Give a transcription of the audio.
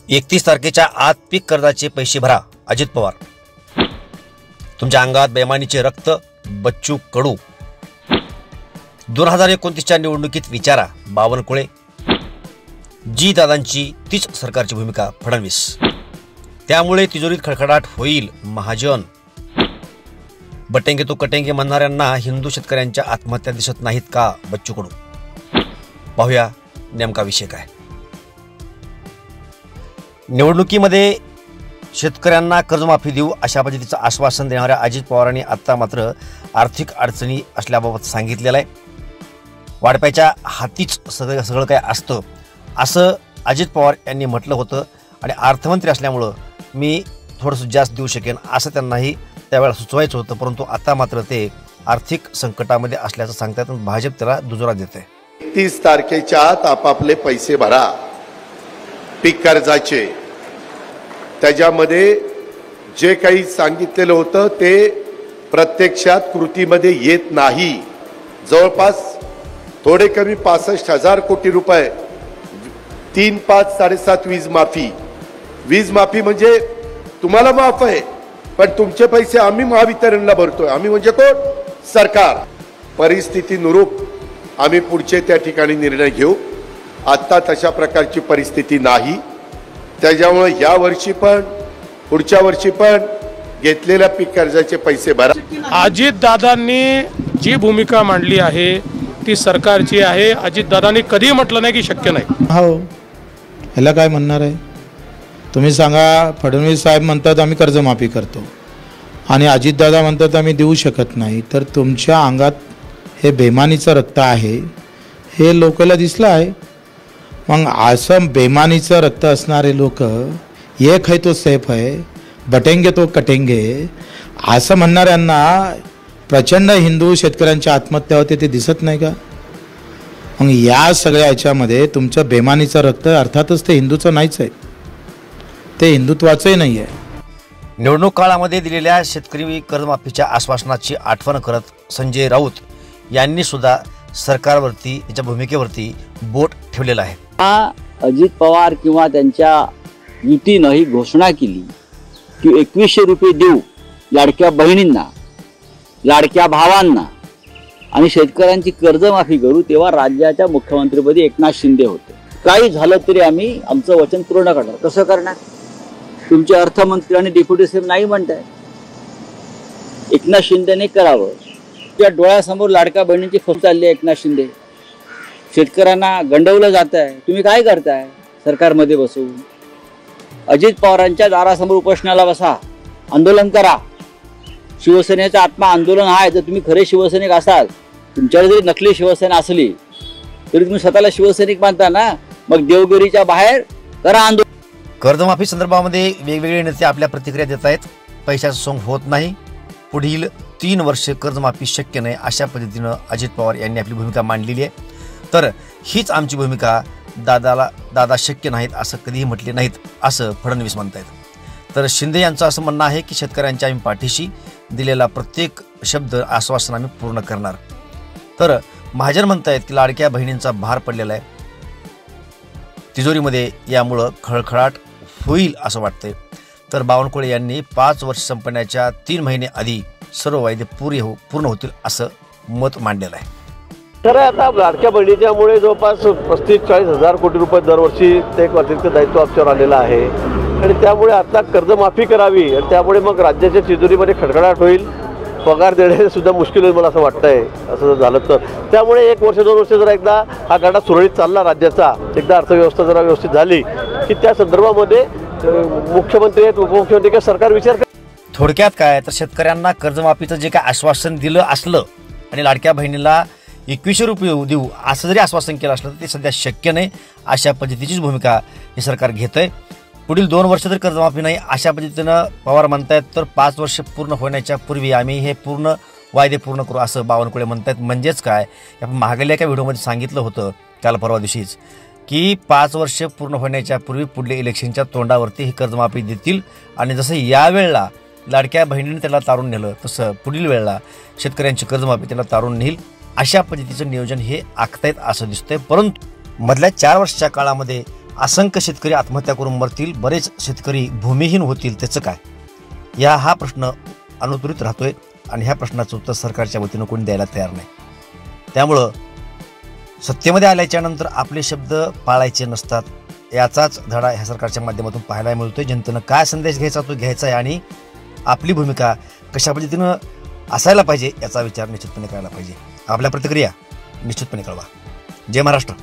31 तारखेच्या आत पीक कर्जाचे पैसे भरा, अजित पवार। तुमच्या अंगात बेमानीचे रक्त, बच्चू कडू। 2029च्या निवडणुकीत विचारा, बावनकुळे। जी दादांची तीच सरकारची भूमिका, फडणवीस। त्यामुळे तिजोरीत खडखडाट होईल, महाजन। बटेंगे तो कटेंगे म्हणणाऱ्यांना हिंदू शेतकऱ्यांच्या आत्महत्या दिसत नाहीत का, बच्चू कडू। पाहूया नेमका विषय काय। निवडणुकीमध्ये शेतकऱ्यांना कर्जमाफी देऊ अशा पद्धतीचं आश्वासन देणाऱ्या अजित पवारांनी आता मात्र आर्थिक अडचणी असल्याबाबत सांगितलेलं आहे। वाढप्याच्या हातीच सगळं काय असतं असं अजित पवार यांनी म्हटलं होतं आणि अर्थमंत्री असल्यामुळं मी थोडंसं जास्त देऊ शकेन असं त्यांनाही त्यावेळेला सुचवायचं होतं, परंतु आता मात्र ते आर्थिक संकटामध्ये असल्याचं सांगतात आणि भाजप त्याला दुजोरा देते। 31 तारखेच्या आत आपापले पैसे भरा पीक कर्जाचे। त्याच्यामध्ये जे काही सांगितलेलं होतं ते प्रत्यक्षात कृतीमध्ये येत नाही। जवळपास थोडे कमी 65,000 कोटी रुपये 3, 5, 7.5 वीज माफी। वीज माफी म्हणजे तुम्हाला माफ आहे, पण तुमचे पैसे आम्ही महावितरणला भरतोय। आम्ही म्हणजे कोण? सरकार। परिस्थितीनुरूप आम्ही पुढचे त्या ठिकाणी निर्णय घेऊ। आता तशा प्रकारची परिस्थिती नाही, त्याच्यामुळे या वर्षी पण पुढच्या वर्षी पण घेतलेल्या पीक कर्जाचे पैसे भरा। अजित दादांनी जी भूमिका मांडली आहे ती सरकारची आहे। अजित दादांनी कधी म्हटलं नाही की शक्य नाही। हो, ह्याला काय म्हणणार आहे तुम्ही सांगा। फडणवीस साहेब म्हणतात आम्ही कर्जमाफी करतो आणि अजितदादा म्हणतात आम्ही देऊ शकत नाही, तर तुमच्या अंगात हे बेमानीचं रक्त आहे हे लोकांना दिसलं आहे। मग असं बेमानीचं रक्त असणारे लोक, एक है तो सेफ है, बटेंगे तो कटेंगे असं म्हणणाऱ्यांना प्रचंड हिंदू शेतकऱ्यांची आत्महत्या होते ते दिसत नाही का? मग या सगळ्या याच्यामध्ये तुमचं बेमानीचं रक्त अर्थातच ते हिंदूचं नाहीच आहे, ते हिंदुत्वाचंही नाही आहे। निवडणूक काळामध्ये दिलेल्या शेतकरी कर्जमाफीच्या आश्वासनाची आठवण करत संजय राऊत यांनी सुद्धा सरकारवरती, त्याच्या भूमिकेवरती बोट ठेवलेलं आहे। अजित पवार किंवा त्यांच्या युतीनं ही घोषणा केली की 2100 रुपये देऊ लाडक्या बहिणींना, लाडक्या भावांना आणि शेतकऱ्यांची कर्जमाफी करू, तेव्हा राज्याच्या मुख्यमंत्रीपदी एकनाथ शिंदे होते। काही झालं तरी आम्ही आमचं वचन पूर्ण करणार। कसं करणार? तुमचे अर्थमंत्री आणि डेप्युटी सीएम नाही म्हणताय, एकनाथ शिंदेने करावं। त्या डोळ्यासमोर लाडक्या बहिणींची फसवणूक चालली आहे। एकनाथ शिंदे शेतकऱ्यांना गंडवलं जात आहे, तुम्ही काय करताय सरकारमध्ये बसून? अजित पवारांच्या दारासमोर उपोषणाला बसा, आंदोलन करा। शिवसेनेचा आत्मा आंदोलन आहे। जर तुम्ही खरे शिवसैनिक असाल, तुमच्याकडे जरी नकली शिवसेना असली तरी तुम्ही स्वतःला शिवसैनिक मानता ना, मग देवगिरीच्या बाहेर करा आंदोलन। कर्जमाफी संदर्भामध्ये वेगवेगळे नेते आपल्या प्रतिक्रिया देत आहेत। पैशाचं सोंग होत नाही, पुढील 3 वर्ष कर्जमाफी शक्य नाही अशा पद्धतीनं अजित पवार यांनी आपली भूमिका मांडलेली आहे। तर हीच आमची भूमिका, दादा शक्य नाहीत असं कधीही म्हटले नाहीत असं फडणवीस म्हणतायत। तर शिंदे यांचं असं म्हणणं आहे की शेतकऱ्यांच्या आम्ही पाठीशी, दिलेला प्रत्येक शब्द आश्वासन आम्ही पूर्ण करणार। तर महाजन म्हणतायत की लाडक्या बहिणींचा भार पडलेला आहे, तिजोरीमध्ये यामुळं खळखळाट होईल असं वाटतंय। तर बावनकुळे यांनी 5 वर्ष संपण्याच्या 3 महिने आधी सर्व वायदे पूर्ण होतील असं मत मांडलेलं आहे। तर आता लाडक्या बहिणीच्यामुळे जवळपास 35-40 हजार कोटी रुपये दरवर्षी ते एक अतिरिक्त दायित्व आमच्यावर आलेलं आहे आणि त्यामुळे आता कर्जमाफी करावी आणि त्यामुळे मग राज्याच्या तिजोरीमध्ये खडखडाट होईल, पगार देणे सुद्धा मुश्किल होईल मला असं वाटतंय। असं जर झालं तर त्यामुळे 1 वर्ष 2 वर्ष जर एकदा हा गाडा सुरळीत चालला राज्याचा, एकदा अर्थव्यवस्था जरा व्यवस्थित झाली की त्या संदर्भामध्ये मुख्यमंत्री आहेत, उपमुख्यमंत्री किंवा सरकार विचार करेल। थोडक्यात काय तर शेतकऱ्यांना कर्जमाफीचं जे काय आश्वासन दिलं असलं आणि लाडक्या बहिणीला 2100 रुपये देऊ असं जरी आश्वासन केलं असलं तर ते सध्या शक्य नाही अशा पद्धतीचीच भूमिका हे सरकार घेतंय। पुढील 2 वर्ष जर कर्जमाफी नाही अशा पद्धतीनं पवार म्हणतायत, तर 5 वर्ष पूर्ण होण्याच्या पूर्वी आम्ही हे पूर्ण वायदे पूर्ण करू असं बावनकुळे म्हणतायत। म्हणजेच काय, आपण महागाईला एका व्हिडिओमध्ये सांगितलं होतं काल परवा दिवशीच की 5 वर्ष पूर्ण होण्याच्या पूर्वी पुढल्या इलेक्शनच्या तोंडावरती ही कर्जमाफी देतील आणि जसं यावेळेला लाडक्या बहिणीने त्याला तारून नेलं तसं पुढील वेळेला शेतकऱ्यांची कर्जमाफी त्याला तारून नेईल अशा पद्धतीचं नियोजन हे आखतायत असं दिसतंय। परंतु मधल्या 4 वर्षाच्या काळामध्ये असंख्य शेतकरी आत्महत्या करून मरतील, बरेच शेतकरी भूमिहीन होतील, त्याचं काय? हा प्रश्न अनुत्तरित राहतोय आणि ह्या प्रश्नाचं उत्तर सरकारच्या वतीनं कोणी द्यायला तयार नाही. त्यामुळं सत्तेमध्ये आल्याच्या नंतर आपले शब्द पाळायचे नसतात, याचाच धडा ह्या सरकारच्या माध्यमातून पाहायला मिळतोय. जनतेनं काय संदेश घ्यायचा तो घ्यायचा आहे आणि आपली भूमिका कशा पद्धतीनं असायला पाहिजे याचा विचार निश्चितपणे करायला पाहिजे. आपल्या प्रतिक्रिया निश्चितपणे कळवा. जय महाराष्ट्र.